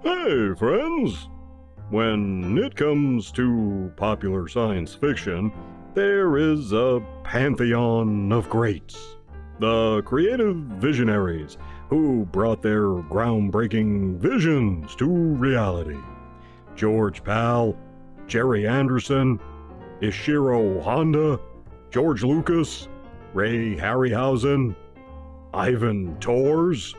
Hey, friends! When it comes to popular science fiction, there is a Pantheon of Greats. The creative visionaries who brought their groundbreaking visions to reality. George Pal, Jerry Anderson, Ishiro Honda, George Lucas, Ray Harryhausen, Ivan Tors.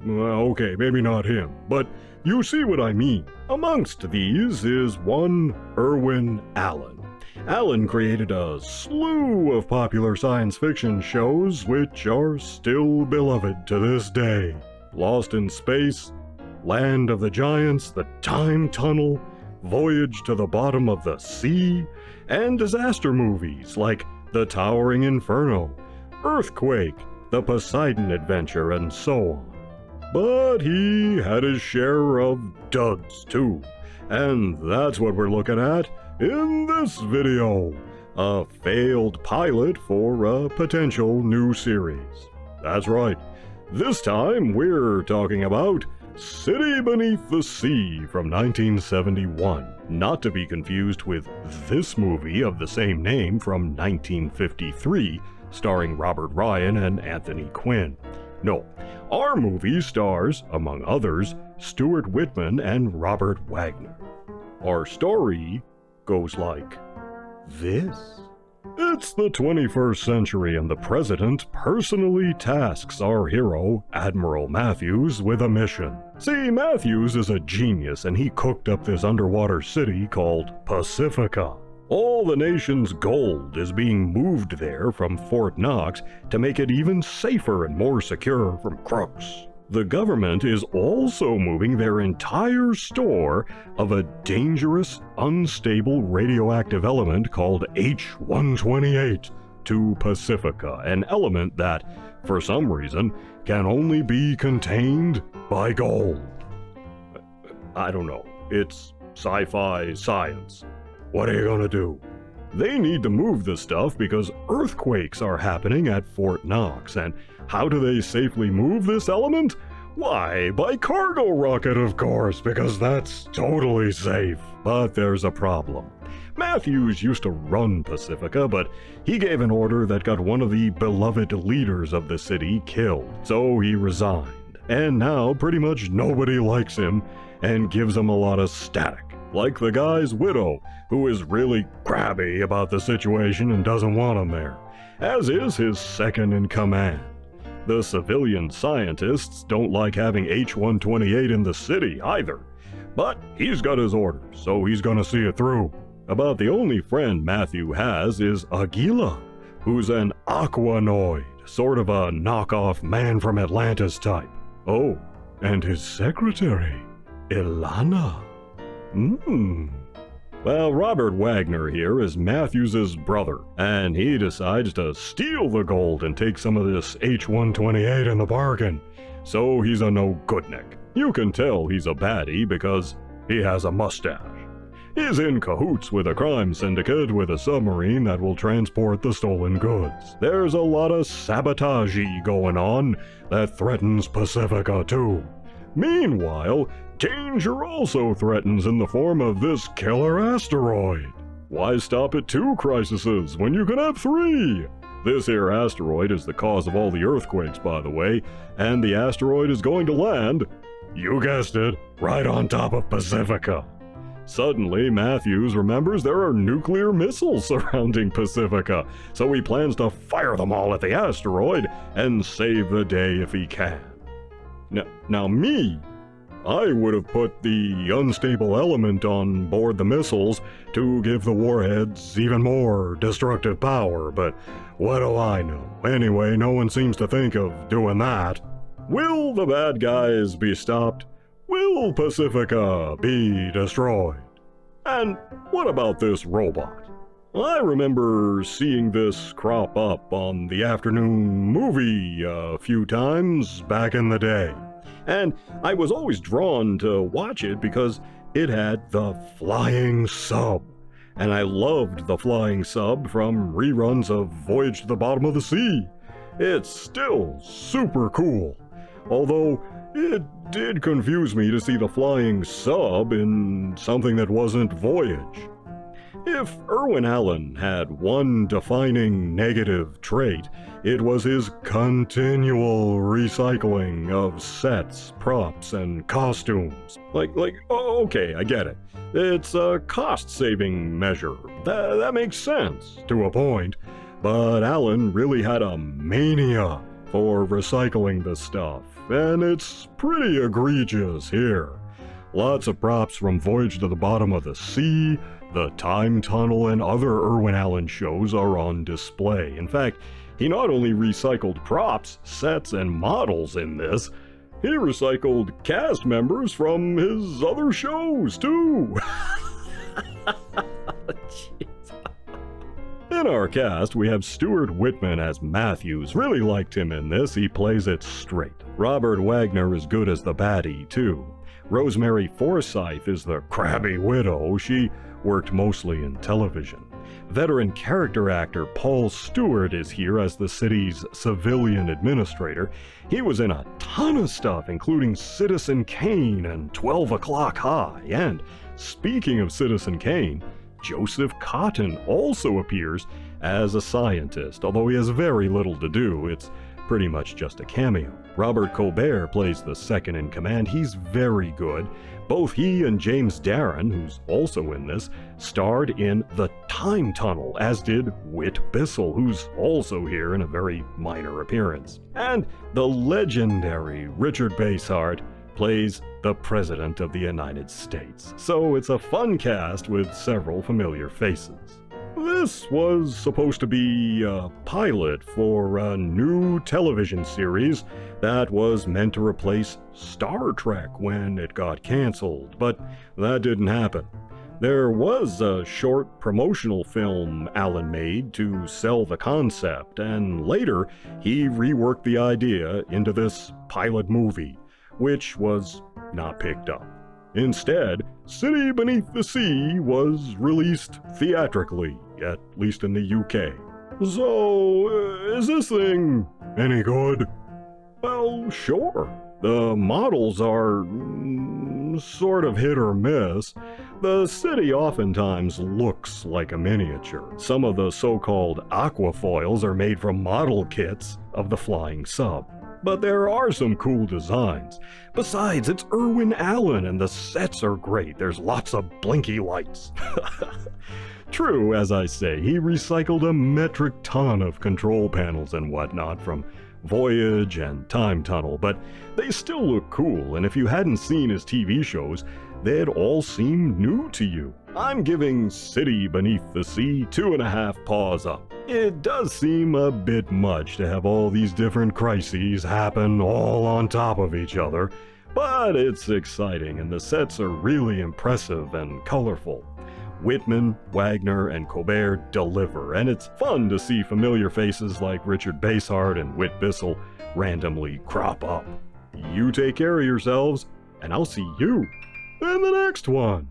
Okay, maybe not him, but you see what I mean. Amongst these is one Irwin Allen. Allen created a slew of popular science fiction shows which are still beloved to this day. Lost in Space, Land of the Giants, The Time Tunnel, Voyage to the Bottom of the Sea, and disaster movies like The Towering Inferno, Earthquake, The Poseidon Adventure, and so on. But he had his share of duds too, and that's what we're looking at in this video, a failed pilot for a potential new series. That's right, this time we're talking about City Beneath the Sea from 1971, not to be confused with this movie of the same name from 1953, starring Robert Ryan and Anthony Quinn. No, our movie stars, among others, Stuart Whitman and Robert Wagner. Our story goes like this. It's the 21st century and the President personally tasks our hero, Admiral Matthews, with a mission. See, Matthews is a genius and he cooked up this underwater city called Pacifica. All the nation's gold is being moved there from Fort Knox to make it even safer and more secure from crooks. The government is also moving their entire store of a dangerous, unstable radioactive element called H-128 to Pacifica, an element that, for some reason, can only be contained by gold. I don't know, it's sci-fi science. What are you gonna do? They need to move the stuff because earthquakes are happening at Fort Knox, and how do they safely move this element? Why, by cargo rocket, of course, because that's totally safe. But there's a problem. Matthews used to run Pacifica, but he gave an order that got one of the beloved leaders of the city killed, so he resigned. And now pretty much nobody likes him and gives him a lot of static. Like the guy's widow, who is really crabby about the situation and doesn't want him there, as is his second in command. The civilian scientists don't like having H-128 in the city either, but he's got his orders, so he's gonna see it through. About the only friend Matthew has is Aguila, who's an aquanoid, sort of a knockoff Man from Atlantis type. Oh, and his secretary, Ilana. Well, Robert Wagner here is Matthews' brother, and he decides to steal the gold and take some of this H-128 in the bargain. So he's a no-goodnik. You can tell he's a baddie because he has a mustache. He's in cahoots with a crime syndicate with a submarine that will transport the stolen goods. There's a lot of sabotage going on that threatens Pacifica too. Meanwhile, danger also threatens in the form of this killer asteroid. Why stop at 2 crises when you can have 3? This here asteroid is the cause of all the earthquakes, by the way, and the asteroid is going to land, you guessed it, right on top of Pacifica. Suddenly, Matthews remembers there are nuclear missiles surrounding Pacifica, so he plans to fire them all at the asteroid and save the day if he can. Now me, I would have put the unstable element on board the missiles to give the warheads even more destructive power, but what do I know? Anyway, no one seems to think of doing that. Will the bad guys be stopped? Will Pacifica be destroyed? And what about this robot? I remember seeing this crop up on the afternoon movie a few times back in the day. And I was always drawn to watch it because it had the flying sub. And I loved the flying sub from reruns of Voyage to the Bottom of the Sea. It's still super cool. although it did confuse me to see the flying sub in something that wasn't Voyage. If Irwin Allen had one defining negative trait, it was his continual recycling of sets, props, and costumes. Okay, I get it. It's a cost-saving measure. That makes sense, to a point. But Allen really had a mania for recycling the stuff, and it's pretty egregious here. Lots of props from Voyage to the Bottom of the Sea, the Time Tunnel, and other Irwin Allen shows are on display. In fact, he not only recycled props, sets, and models in this, he recycled cast members from his other shows, too! In our cast, we have Stuart Whitman as Matthews. Really liked him in this, he plays it straight. Robert Wagner is good as the baddie, too. Rosemary Forsythe is the crabby widow. She worked mostly in television. Veteran character actor Paul Stewart is here as the city's civilian administrator. He was in a ton of stuff, including Citizen Kane and 12 O'Clock High. And speaking of Citizen Kane, Joseph Cotton also appears as a scientist, although he has very little to do. It's pretty much just a cameo. Robert Colbert plays the second in command. He's very good. Both he and James Darren, who's also in this, starred in The Time Tunnel, as did Whit Bissell, who's also here in a very minor appearance. And the legendary Richard Basehart plays the President of the United States. So it's a fun cast with several familiar faces. This was supposed to be a pilot for a new television series that was meant to replace Star Trek when it got canceled, but that didn't happen. There was a short promotional film Allen made to sell the concept, and later he reworked the idea into this pilot movie, which was not picked up. Instead, City Beneath the Sea was released theatrically, at least in the UK. So, is this thing any good? Well, sure. The models are sort of hit or miss. The city oftentimes looks like a miniature. Some of the so-called aquafoils are made from model kits of the flying sub. But there are some cool designs. Besides, it's Irwin Allen and the sets are great. There's lots of blinky lights. True, as I say, he recycled a metric ton of control panels and whatnot from Voyage and Time Tunnel, but they still look cool, and if you hadn't seen his TV shows, they'd all seem new to you. I'm giving City Beneath the Sea 2.5 paws up. It does seem a bit much to have all these different crises happen all on top of each other, but it's exciting and the sets are really impressive and colorful. Whitman, Wagner, and Colbert deliver, and it's fun to see familiar faces like Richard Basehart and Whit Bissell randomly crop up. You take care of yourselves, and I'll see you in the next one.